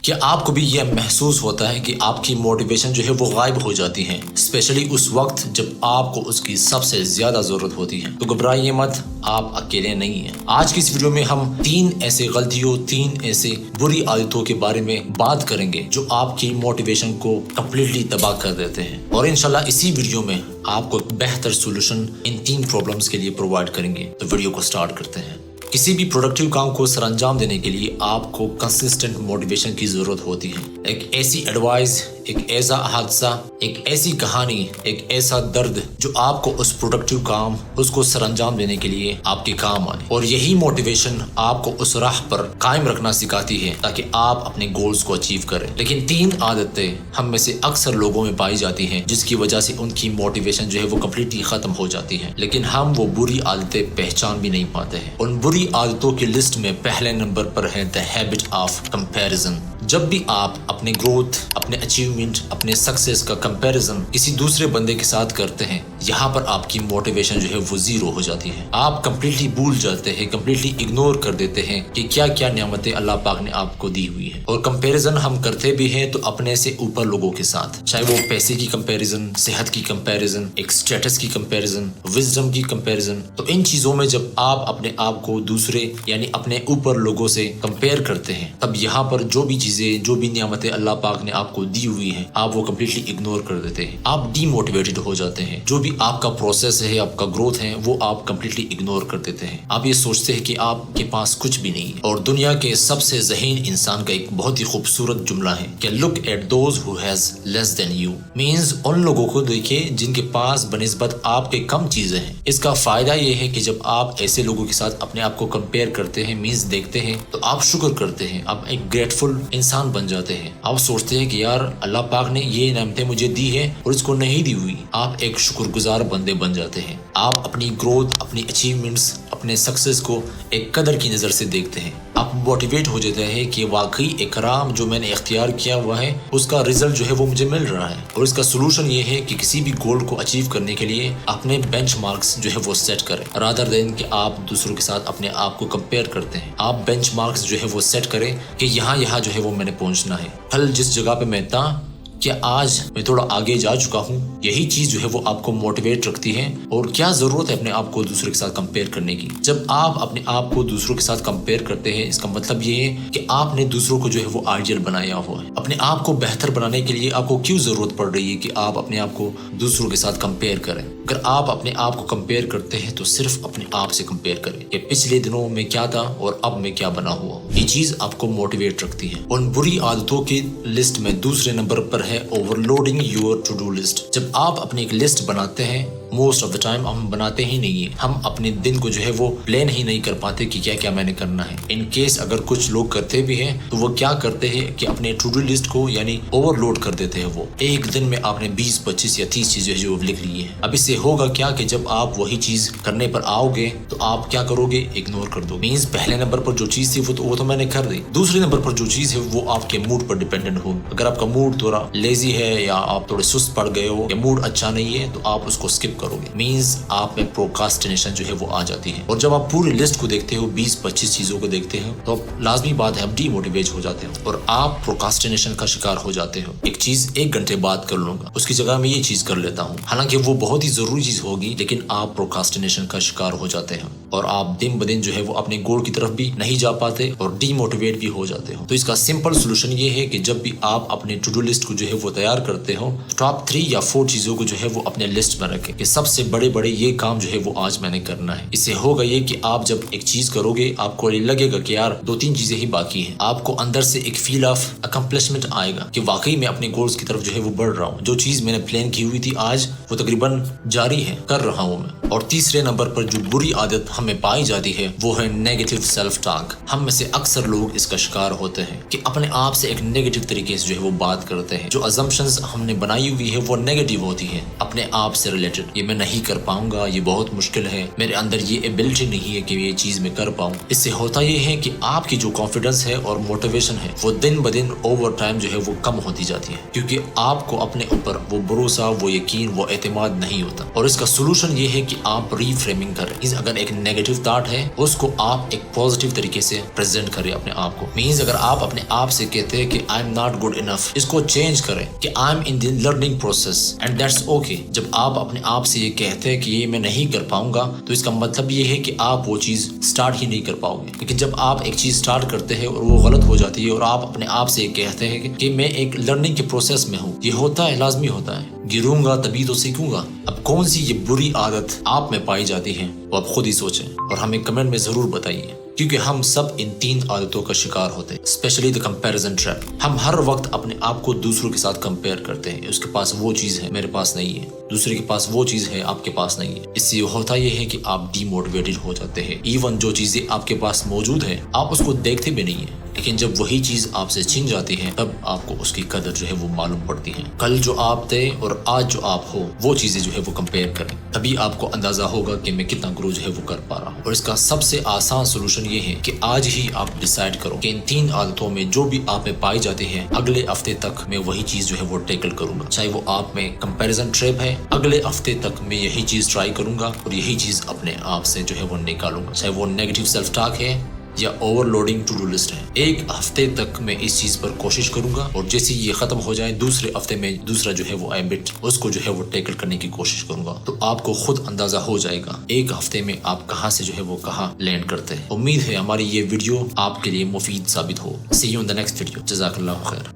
کیا آپ کو بھی یہ محسوس ہوتا ہے کہ آپ کی موٹیویشن جو ہے وہ غائب ہو جاتی ہے، اسپیشلی اس وقت جب آپ کو اس کی سب سے زیادہ ضرورت ہوتی ہے؟ تو گھبرائیے مت، آپ اکیلے نہیں ہیں۔ آج کی اس ویڈیو میں ہم 3 ایسے غلطیوں، 3 ایسے بری عادتوں کے بارے میں بات کریں گے جو آپ کی موٹیویشن کو کمپلیٹلی تباہ کر دیتے ہیں، اور انشاءاللہ اسی ویڈیو میں آپ کو ایک بہتر سولوشن ان 3 پرابلمز کے لیے پرووائڈ کریں گے۔ تو ویڈیو کو سٹارٹ کرتے ہیں۔ کسی بھی پروڈکٹیو کام کو سر انجام دینے کے لیے آپ کو کنسسٹنٹ موٹیویشن کی ضرورت ہوتی ہے۔ ایک ایسی ایڈوائز، ایک ایسا حادثہ، ایک ایسی کہانی، ایک ایسا درد جو آپ کو اس پروڈکٹیو کام اس کو سر انجام دینے کے لیے آپ کے کام آئے، اور یہی موٹیویشن آپ کو اس راہ پر قائم رکھنا سکھاتی ہے تاکہ آپ اپنے گولز کو اچیو کریں۔ لیکن 3 عادتیں ہم میں سے اکثر لوگوں میں پائی جاتی ہیں جس کی وجہ سے ان کی موٹیویشن جو ہے وہ کمپلیٹلی ختم ہو جاتی ہے، لیکن ہم وہ بری عادتیں پہچان بھی نہیں پاتے ہیں۔ ان بری عادتوں کی لسٹ میں پہلے نمبر پر ہے the habit of comparison۔ جب بھی آپ اپنے گروتھ، اپنے اچیومنٹ، اپنے سکسیس کا کمپیریزن کسی دوسرے بندے کے ساتھ کرتے ہیں، یہاں پر آپ کی موٹیویشن جو ہے وہ زیرو ہو جاتی ہے۔ آپ کمپلیٹلی بھول جاتے ہیں، کمپلیٹلی اگنور کر دیتے ہیں کہ کیا کیا نعمتیں اللہ پاک نے آپ کو دی ہوئی ہیں۔ اور کمپیریزن ہم کرتے بھی ہیں تو اپنے سے اوپر لوگوں کے ساتھ، چاہے وہ پیسے کی کمپیریزن، صحت کی کمپیریزن، ایک اسٹیٹس کی کمپیریزن، وزڈم کی کمپیریزن۔ تو ان چیزوں میں جب آپ اپنے آپ کو دوسرے یعنی اپنے اوپر لوگوں سے کمپیئر کرتے ہیں، تب یہاں پر جو بھی چیزیں، جو بھی نعمتیں اللہ پاک نے آپ کو دی ہوئی ہیں، آپ وہ کمپلیٹلی اگنور کر دیتے ہیں۔ آپ ڈی موٹیویٹڈ ہو جاتے ہیں۔ جو بھی آپ کا پروسیس ہے، آپ کا گروتھ ہے، وہ آپ کمپلیٹلی اگنور کر دیتے ہیں۔ آپ یہ سوچتے ہیں کہ آپ کے پاس کچھ بھی نہیں ہے۔ اور دنیا کے سب سے ذہین انسان کا ایک بہت ہی خوبصورت جملہ ہے کہ look at those who has less than you، means ان لوگوں کو دیکھیں جن کے پاس بنسبت آپ کے کم چیزیں ہیں۔ اس کا فائدہ یہ ہے کہ جب آپ ایسے لوگوں کے ساتھ اپنے آپ کو کمپیئر کرتے ہیں، مینز دیکھتے ہیں، تو آپ شکر کرتے ہیں، آپ ایک گریٹفل انسان بن جاتے ہیں۔ آپ سوچتے ہیں کہ یار اللہ پاک نے یہ نعمتیں مجھے دی ہے اور اس کو نہیں دی ہوئی۔ آپ ایک شکر گزار بندے بن جاتے ہیں۔ آپ اپنی گروتھ، اپنی اچیومنٹس، اپنے سکسیس کو ایک قدر کی نظر سے دیکھتے ہیں۔ آپ موٹیویٹ ہو جاتے ہیں کہ واقعی اکرام جو میں نے اختیار کیا ہوا ہے اس کا رزلٹ جو ہے وہ مجھے مل رہا ہے، اور اس کا سولوشن یہ ہے کہ کسی بھی گول کو اچیو کرنے کے لیے اپنے بینچ مارکس جو ہے وہ سیٹ کریں، رادر دین کہ آپ دوسروں کے ساتھ اپنے آپ کو کمپیئر کرتے ہیں۔ آپ بینچ مارکس جو ہے وہ سیٹ کریں کہ یہاں جو ہے وہ میں نے پہنچنا ہے۔ کل جس جگہ پہ میں تھا، کیا آج میں تھوڑا آگے جا چکا ہوں؟ یہی چیز جو ہے وہ آپ کو موٹیویٹ رکھتی ہے۔ اور کیا ضرورت ہے اپنے آپ کو دوسرے کے ساتھ کمپیئر کرنے کی؟ جب آپ اپنے آپ کو دوسروں کے ساتھ کمپیئر کرتے ہیں، اس کا مطلب یہ ہے کہ آپ نے دوسروں کو جو ہے وہ آئیڈیل بنایا ہوا ہے۔ اپنے آپ کو بہتر بنانے کے لیے آپ کو کیوں ضرورت پڑ رہی ہے کہ آپ اپنے آپ کو دوسروں کے ساتھ کمپیئر کریں؟ اگر آپ اپنے آپ کو کمپیئر کرتے ہیں تو صرف اپنے آپ سے کمپیئر کریں کہ پچھلے دنوں میں کیا تھا اور اب میں کیا بنا ہوا ہوں۔ یہ چیز آپ کو موٹیویٹ رکھتی ہے۔ ان بری عادتوں کی لسٹ میں دوسرے نمبر پر ہے overloading your to do list. جب آپ اپنی ایک لسٹ بناتے ہیں، موسٹ آف دا ٹائم ہم بناتے ہی نہیں ہیں، ہم اپنے دن کو جو ہے وہ پلان ہی نہیں کر پاتے کہ کیا کیا میں نے کرنا ہے۔ ان کیس اگر کچھ لوگ کرتے بھی ہیں تو وہ کیا کرتے ہیں کہ اپنے ٹو ڈو لسٹ کو یعنی اوور لوڈ کر دیتے ہیں۔ وہ ایک دن میں آپ نے 20، 25 یا 30 چیزیں جو لکھ لی ہیں۔ اب اس سے ہوگا کیا کہ جب آپ وہی چیز کرنے پر آؤ گے تو آپ کیا کرو گے؟ اگنور کر دو۔ مینز پہلے نمبر پر جو چیز تھی وہ تو میں نے کر دی، دوسرے نمبر پر جو چیز ہے وہ آپ کے موڈ پر ڈیپینڈنٹ ہو۔ اگر آپ کا موڈ تھوڑا لیزی ہے یا آپ تھوڑے سست پڑ گئے ہو یا موڈ اچھا نہیں ہے تو آپ اس کو اسکپ کرو گے، مینز آپ میں پروکاسٹینیشن جو ہے وہ آ جاتی ہے۔ اور جب آپ پوری لسٹ کو دیکھتے ہو، 20، 25 چیزوں کو دیکھتے ہیں، تو لازمی بات ہے آپ ڈی موٹیویٹ ہو جاتے ہو اور آپ پروکاسٹینیشن کا شکار ہو جاتے ہو۔ ایک چیز 1 گھنٹے بعد کر لوں گا، اس کی جگہ میں یہ چیز کر لیتا ہوں، حالانکہ وہ بہت ہی ضروری چیز ہوگی، لیکن آپ پروکاسٹینیشن کا شکار ہو جاتے ہیں اور آپ دن بدن جو ہے وہ اپنے گول کی طرف بھی نہیں جا پاتے اور ڈی موٹیویٹ بھی ہو جاتے ہو۔ تو اس کا سمپل سولوشن یہ ہے کہ جب بھی آپ اپنے ٹو ڈو لسٹ کو جو ہے وہ تیار کرتے ہو، ٹاپ 3 یا 4 چیزوں کو جو ہے وہ اپنے لسٹ میں رکھیں کہ سب سے بڑے یہ کام جو ہے وہ آج میں نے کرنا ہے۔ اس سے ہوگا یہ کہ آپ جب ایک چیز کرو گے آپ کو لگے گا کہ یار 2-3 چیزیں ہی باقی ہیں۔ آپ کو اندر سے ایک فیل آف اکمپلشمنٹ آئے گا کہ واقعی میں اپنے گولز کی طرف جو ہے وہ بڑھ رہا ہوں، جو چیز میں نے پلان کی ہوئی تھی آج وہ تقریباً جاری ہے، کر رہا ہوں میں۔ اور تیسرے نمبر پر جو بری عادت ہمیں پائی جاتی ہے وہ ہے نیگیٹو سیلف ٹاک۔ ہم میں سے اکثر لوگ اس کا شکار ہوتے ہیں کہ اپنے آپ سے ایک نیگیٹو طریقے سے جو ہے وہ بات کرتے ہیں۔ جو ازمپشنز ہم نے بنائی ہوئی ہے وہ نیگیٹو ہوتی ہے اپنے آپ سے ریلیٹڈ، یہ میں نہیں کر پاؤں گا، یہ بہت مشکل ہے، میرے اندر یہ ایبلٹی نہیں ہے کہ یہ چیز میں کر پاؤں. اس سے ہوتا یہ ہے کہ آپ کی جو کانفیڈنس ہے اور موٹیویشن ہے وہ دن بدن اوور ٹائم جو ہے وہ کم ہوتی جاتی ہے، کیونکہ آپ کو اپنے اوپر وہ بھروسہ، وہ یقین، وہ اعتماد نہیں ہوتا. اور اس کا سولوشن یہ ہے کہ آپ ری فریمنگ کریں. اگر ایک نیگیٹو تھاٹ ہے اس کو آپ ایک پازیٹیو طریقے سے پریزنٹ کریں اپنے آپ کو. مینز اگر آپ اپنے آپ سے کہتے ہیں کہ I am not good enough, اس کو چینج کریں کہ I am in the learning process and that's okay. جب آپ اپنے آپ سے یہ کہتے ہیں کہ یہ میں نہیں کر پاؤں گا تو اس کا مطلب یہ ہے کہ آپ وہ چیز سٹارٹ ہی نہیں کر پاؤ گے. لیکن جب آپ ایک چیز سٹارٹ کرتے ہیں اور وہ غلط ہو جاتی ہے اور آپ اپنے آپ سے یہ کہتے ہیں کہ میں ایک لرننگ کے پروسیس میں ہوں، یہ ہوتا ہے، لازمی ہوتا ہے. گروں گا تبھی تو سیکھوں گا. اب کون سی یہ بری عادت آپ میں پائی جاتی ہے وہ آپ خود ہی سوچیں اور ہمیں کمنٹ میں ضرور بتائیے، کیونکہ ہم سب ان 3 عادتوں کا شکار ہوتے ہیں. Especially the comparison trap. ہم ہر وقت اپنے آپ کو دوسروں کے ساتھ کمپیئر کرتے ہیں. اس کے پاس وہ چیز ہے، میرے پاس نہیں ہے. دوسرے کے پاس وہ چیز ہے، آپ کے پاس نہیں ہے. اس سے ہوتا یہ ہے کہ آپ ڈی موٹیویٹڈ ہو جاتے ہیں. ایون جو چیزیں آپ کے پاس موجود ہیں آپ اس کو دیکھتے بھی نہیں ہیں، لیکن جب وہی چیز آپ سے چھن جاتی ہے تب آپ کو اس کی قدر جو ہے وہ معلوم پڑتی ہے. کل جو آپ تھے اور آج جو آپ ہو وہ چیزیں جو ہے وہ کمپیئر کریں، تبھی آپ کو اندازہ ہوگا کہ میں کتنا گرو جو ہے وہ کر پا رہا ہوں. اور اس کا سب سے آسان سولوشن یہ ہے کہ آج ہی آپ ڈیسائیڈ کرو کہ ان 3 عادتوں میں جو بھی آپ میں پائی جاتی ہے اگلے ہفتے تک میں وہی چیز جو ہے وہ ٹیکل کروں گا. چاہے وہ آپ میں کمپیریزن ٹریپ ہے، اگلے ہفتے تک میں یہی چیز ٹرائی کروں گا اور یہی چیز اپنے آپ سے جو ہے وہ نکالوں گا. چاہے وہ نیگیٹو سیلف ٹاک ہے یا overloading to do list ہے، ایک ہفتے تک میں اس چیز پر کوشش کروں گا اور جیسے یہ ختم ہو جائے دوسرے ہفتے میں دوسرا جو ہے وہ ہیبٹ اس کو جو ہے وہ ٹیکل کرنے کی کوشش کروں گا. تو آپ کو خود اندازہ ہو جائے گا ایک ہفتے میں آپ کہاں سے جو ہے وہ کہاں لینڈ کرتے ہیں. امید ہے ہماری یہ ویڈیو آپ کے لیے مفید ثابت ہو. See you in the next video. جزاک اللہ خیر.